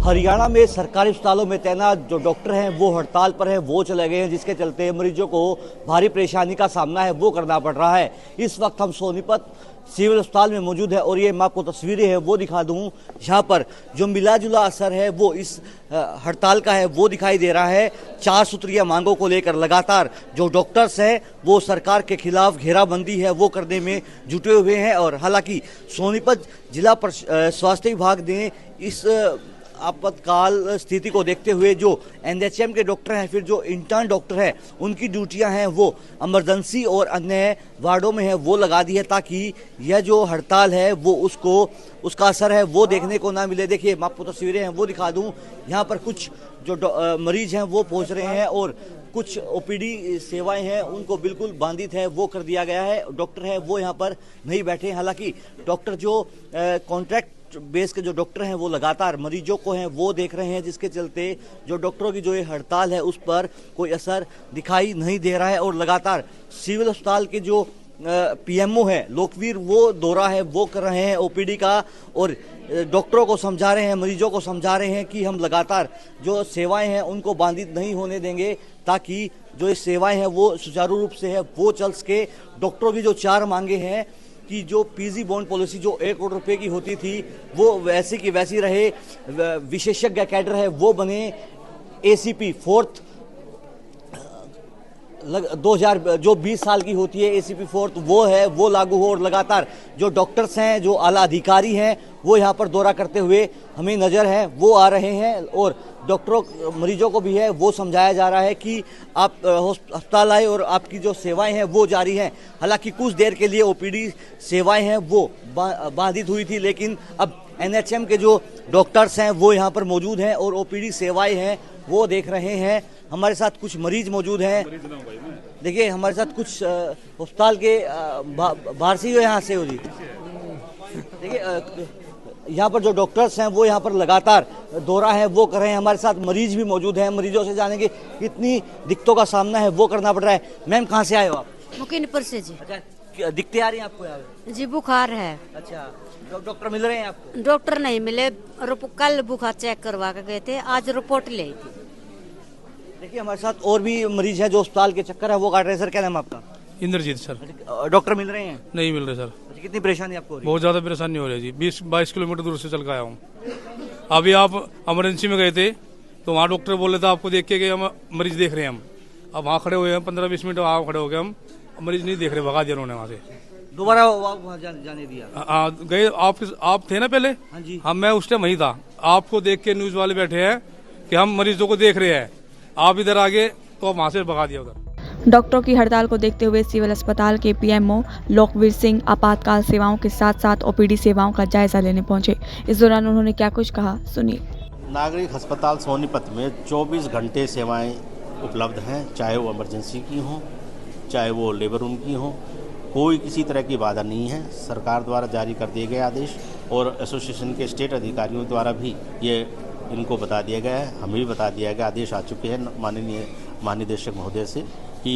हरियाणा में सरकारी अस्पतालों में तैनात जो डॉक्टर हैं वो हड़ताल पर हैं, वो चले गए हैं, जिसके चलते मरीजों को भारी परेशानी का सामना है वो करना पड़ रहा है। इस वक्त हम सोनीपत सिविल अस्पताल में मौजूद है और ये मैं आपको तस्वीरें हैं वो दिखा दूं। यहाँ पर जो मिला जुला असर है वो इस हड़ताल का है वो दिखाई दे रहा है। 4 सूत्रीय मांगों को लेकर लगातार जो डॉक्टर्स हैं वो सरकार के खिलाफ घेराबंदी है वो करने में जुटे हुए हैं। और हालांकि सोनीपत जिला स्वास्थ्य विभाग ने इस आपातकाल स्थिति को देखते हुए जो एनएचएम के डॉक्टर हैं, फिर जो इंटर्न डॉक्टर हैं, उनकी ड्यूटियां हैं वो इमरजेंसी और अन्य वार्डों में है वो लगा दी है, ताकि यह जो हड़ताल है वो उसका असर है वो देखने को ना मिले। देखिए मैं आपको तस्वीरें हैं वो दिखा दूं। यहाँ पर कुछ जो मरीज हैं वो पहुँच रहे हैं और कुछ ओपीडी सेवाएं हैं उनको बिल्कुल बाधित है वो कर दिया गया है। डॉक्टर है वो यहाँ पर नहीं बैठे। हालांकि डॉक्टर जो कॉन्ट्रैक्ट बेस के जो डॉक्टर हैं वो लगातार मरीजों को हैं वो देख रहे हैं, जिसके चलते जो डॉक्टरों की जो ये हड़ताल है उस पर कोई असर दिखाई नहीं दे रहा है। और लगातार सिविल अस्पताल के जो पीएमओ है लोकवीर वो दौरा है वो कर रहे हैं ओपीडी का और डॉक्टरों को समझा रहे हैं, मरीजों को समझा रहे हैं कि हम लगातार जो सेवाएं हैं उनको बाधित नहीं होने देंगे, ताकि जो ये सेवाएं हैं वो सुचारू रूप से है वो चल सके। डॉक्टरों की जो 4 मांगे हैं कि जो पीजी बॉन्ड पॉलिसी जो 1 करोड़ रुपए की होती थी वो वैसी की वैसी रहे, विशेषज्ञ कैडर है वो बने, एसीपी 4th 2000 जो 20 साल की होती है एसीपी 4th वो है वो लागू हो। और लगातार जो डॉक्टर्स हैं जो आला अधिकारी हैं वो यहाँ पर दौरा करते हुए हमें नज़र है वो आ रहे हैं और डॉक्टरों मरीजों को भी है वो समझाया जा रहा है कि आप अस्पताल आए और आपकी जो सेवाएं हैं वो जारी हैं। हालांकि कुछ देर के लिए ओपीडी सेवाएं हैं वो बाधित हुई थी, लेकिन अब एनएचएम के जो डॉक्टर्स हैं वो यहाँ पर मौजूद हैं और ओपीडी सेवाएं हैं वो देख रहे हैं। हमारे साथ कुछ मरीज मौजूद हैं। देखिए हमारे साथ कुछ अस्पताल के बाहर से यहाँ से हो जी। देखिए यहाँ पर जो डॉक्टर्स हैं वो यहाँ पर लगातार दौरा है वो कर रहे हैं। हमारे साथ मरीज भी मौजूद हैं, मरीजों से जानेंगे कितनी दिक्कतों का सामना है वो करना पड़ रहा है। मैम कहाँ से आए हो आप? मुकीनपुर से जी। अच्छा, दिक्कतें आ रही हैं आपको यहाँ पे? जी बुखार है। अच्छा, डॉक्टर मिल रहे हैं आपको? डॉक्टर नहीं मिले, कल बुखार चेक करवा के गए थे, आज रिपोर्ट ले थी। देखिए हमारे साथ और भी मरीज हैं जो अस्पताल के चक्कर है वो काट रहे हैं। सर क्या नाम है आपका? इंद्रजीत सर। डॉक्टर मिल रहे हैं? नहीं मिल रहे सर। कितनी परेशानी आपको हो रही है? बहुत ज्यादा परेशानी हो रही है जी। 20-22 किलोमीटर दूर से चल कर आया हूँ। अभी आप इमरजेंसी में गए थे तो वहाँ डॉक्टर बोले थे आपको देख के कि हम मरीज देख रहे हैं। हम अब वहाँ खड़े हुए हैं 15-20 मिनट वहाँ खड़े हो गए, हम मरीज नहीं देख रहे, भगा दिया उन्होंने वहाँ से। दोबारा वहाँ जाने दिया? गए आप थे ना पहले? हाँ जी। हम मैं उस टाइम वहीं था। आपको देख के न्यूज वाले बैठे हैं कि हम मरीजों को देख रहे हैं, आप इधर आगे तो वहाँ से भगा दिया उधर। डॉक्टरों की हड़ताल को देखते हुए सिविल अस्पताल के पीएमओ लोकवीर सिंह आपातकाल सेवाओं के साथ साथ ओपीडी सेवाओं का जायजा लेने पहुंचे। इस दौरान उन्होंने क्या कुछ कहा, सुनिए। नागरिक अस्पताल सोनीपत में 24 घंटे सेवाएं उपलब्ध हैं, चाहे वो इमरजेंसी की हों, चाहे वो लेबर रूम की हों, कोई किसी तरह की बाधा नहीं है। सरकार द्वारा जारी कर दिए गए आदेश और एसोसिएशन के स्टेट अधिकारियों द्वारा भी ये इनको बता दिया गया है, हमें भी बता दिया गया, आदेश आ चुके हैं माननीय महानिदेशक महोदय से कि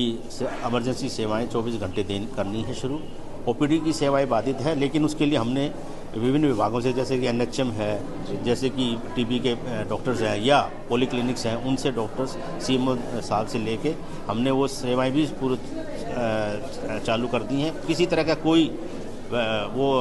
इमरजेंसी सेवाएं 24 घंटे करनी है शुरू। ओपीडी की सेवाएं बाधित है, लेकिन उसके लिए हमने विभिन्न विभागों से, जैसे कि एनएचएम है, जैसे कि टीबी के डॉक्टर्स हैं या पॉलीक्लिनिक्स हैं, उनसे डॉक्टर्स सीएमओ साहब से लेके हमने वो सेवाएं भी पूरी चालू कर दी हैं। किसी तरह का कोई वो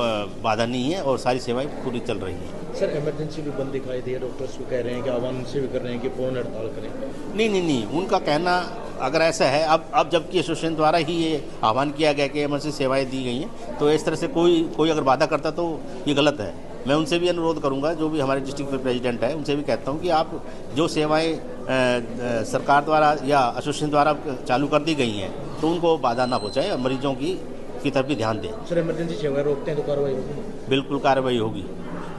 बाधा नहीं है और सारी सेवाएं पूरी चल रही हैं। सर इमरजेंसी भी बंद दिखाई दे, डॉक्टर्स भी कह रहे हैं कि आह्वान से भी कर रहे हैं कि पूर्ण हड़ताल करें। नहीं, उनका कहना अगर ऐसा है, अब जबकि एसोसिएशन द्वारा ही ये आह्वान किया गया कि इमरजेंसी सेवाएं दी गई हैं, तो इस तरह से कोई अगर वादा करता तो ये गलत है। मैं उनसे भी अनुरोध करूंगा, जो भी हमारे डिस्ट्रिक्ट प्रेसिडेंट है उनसे भी कहता हूं कि आप जो सेवाएं सरकार द्वारा या एसोसिएशन द्वारा चालू कर दी गई हैं तो उनको बाधा ना पहुँचाएं, मरीजों की तरफ भी ध्यान दें। सर इमरजेंसी सेवाएं रोकते हैं तो कार्रवाई होगी? बिल्कुल कार्रवाई होगी।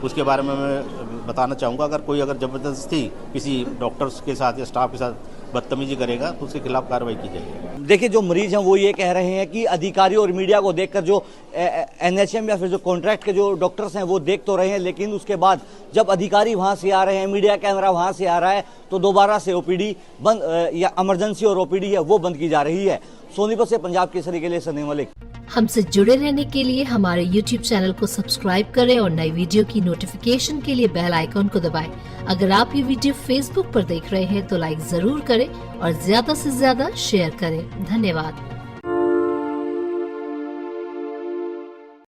उसके बारे में मैं बताना चाहूँगा, अगर ज़बरदस्ती किसी डॉक्टर्स के साथ या स्टाफ के साथ बदतमीजी करेगा तो उसके खिलाफ कार्रवाई की जाएगी। देखिए जो मरीज हैं वो ये कह रहे हैं कि अधिकारी और मीडिया को देखकर जो एनएचएम या फिर जो कॉन्ट्रैक्ट के जो डॉक्टर्स हैं वो देख तो रहे हैं, लेकिन उसके बाद जब अधिकारी वहां से आ रहे हैं, मीडिया कैमरा वहां से आ रहा है, तो दोबारा से ओपीडी बंद या इमरजेंसी और ओपीडी है वो बंद की जा रही है। सोनीपत से पंजाब केसरी के लिए सनी मलिक। हमसे जुड़े रहने के लिए हमारे YouTube चैनल को सब्सक्राइब करें और नई वीडियो की नोटिफिकेशन के लिए बेल आइकॉन को दबाएं। अगर आप ये वीडियो Facebook पर देख रहे हैं तो लाइक जरूर करें और ज्यादा से ज्यादा शेयर करें। धन्यवाद।